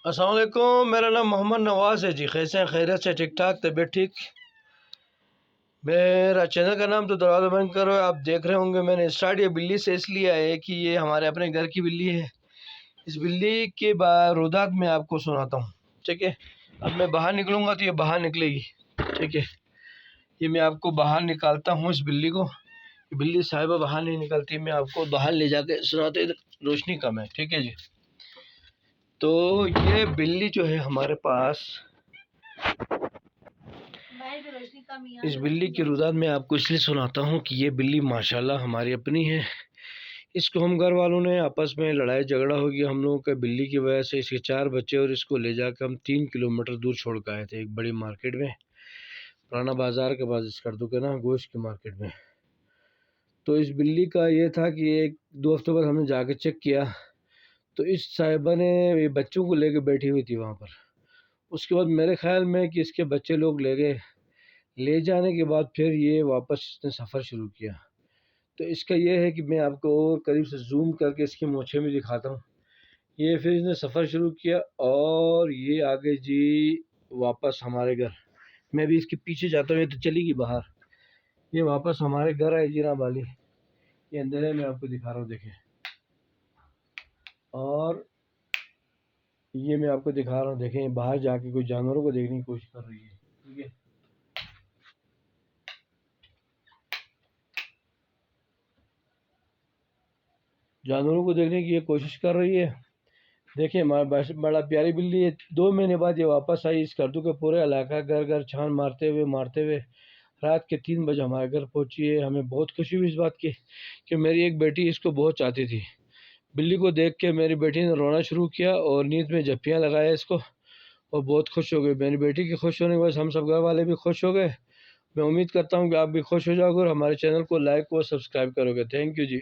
السلام علیکم، میرا نام محمد نواز ہے جی۔ کیسے ہیں؟ خیریت سے؟ ٹھیک ٹھاک؟ طبیعت ٹھیک؟ میرا چینل کا نام تو دروازہ بند کرو آپ دیکھ رہے ہوں گے۔ میں نے اسٹارٹ یہ بلی سے اس لیے ہے کہ یہ ہمارے اپنے گھر کی بلی ہے۔ اس بلی کے بارودات میں آپ کو سناتا ہوں، ٹھیک ہے؟ اب میں باہر نکلوں گا تو یہ باہر نکلے گی، ٹھیک ہے؟ یہ میں آپ کو باہر نکالتا ہوں اس بلی کو۔ بلی صاحبہ باہر نہیں نکلتی، میں آپ کو باہر لے جا کے سناتے، روشنی کم ہے، ٹھیک ہے جی؟ تو یہ بلی جو ہے ہمارے پاس، اس بلی کی رودات میں آپ کو اس لیے سناتا ہوں کہ یہ بلی ماشاءاللہ ہماری اپنی ہے۔ اس کو ہم گھر والوں نے آپس میں لڑائی جھگڑا ہو گیا ہم لوگوں کے بلی کی وجہ سے۔ اس کے 4 بچے اور اس کو لے جا کے ہم 3 کلومیٹر دور چھوڑ کے آئے تھے، ایک بڑی مارکیٹ میں، پرانا بازار کے پاس، اس کردو کے نا گوشت کی مارکیٹ میں۔ تو اس بلی کا یہ تھا کہ ایک 2 ہفتے بعد ہم نے جا کے چیک کیا تو اس صاحبہ نے یہ بچوں کو لے کے بیٹھی ہوئی تھی وہاں پر۔ اس کے بعد میرے خیال میں کہ اس کے بچے لوگ لے گئے، لے جانے کے بعد پھر یہ واپس اس نے سفر شروع کیا۔ تو اس کا یہ ہے کہ میں آپ کو اور قریب سے زوم کر کے اس کی مونچھیں بھی دکھاتا ہوں۔ یہ پھر اس نے سفر شروع کیا اور یہ آگے جی واپس ہمارے گھر۔ میں بھی اس کے پیچھے جاتا ہوں، یہ تو چلی گئی باہر۔ یہ واپس ہمارے گھر آئی جناب والی، یہ اندر ہے، میں آپ کو دکھا رہا ہوں، دیکھیں۔ اور یہ میں آپ کو دکھا رہا ہوں، دیکھیں باہر جا کے کوئی جانوروں کو دیکھنے کی کوشش کر رہی ہے، ٹھیک ہے؟ جانوروں کو دیکھنے کی یہ کوشش کر رہی ہے، دیکھیں بڑا پیاری بلی ہے۔ 2 مہینے بعد یہ واپس آئی۔ اس کردو کے پورے علاقہ گھر گھر چھان مارتے ہوئے رات کے 3 بجے ہمارے گھر پہنچی ہے۔ ہمیں بہت خوشی ہوئی اس بات کی کہ میری ایک بیٹی اس کو بہت چاہتی تھی۔ بلی کو دیکھ کے میری بیٹی نے رونا شروع کیا اور نیند میں جھپیاں لگایا اس کو، اور بہت خوش ہو گئی۔ میری بیٹی کے خوش ہونے کے بعد ہم سب گھر والے بھی خوش ہو گئے۔ میں امید کرتا ہوں کہ آپ بھی خوش ہو جاؤ گے اور ہمارے چینل کو لائک اور سبسکرائب کرو گے۔ Thank you G.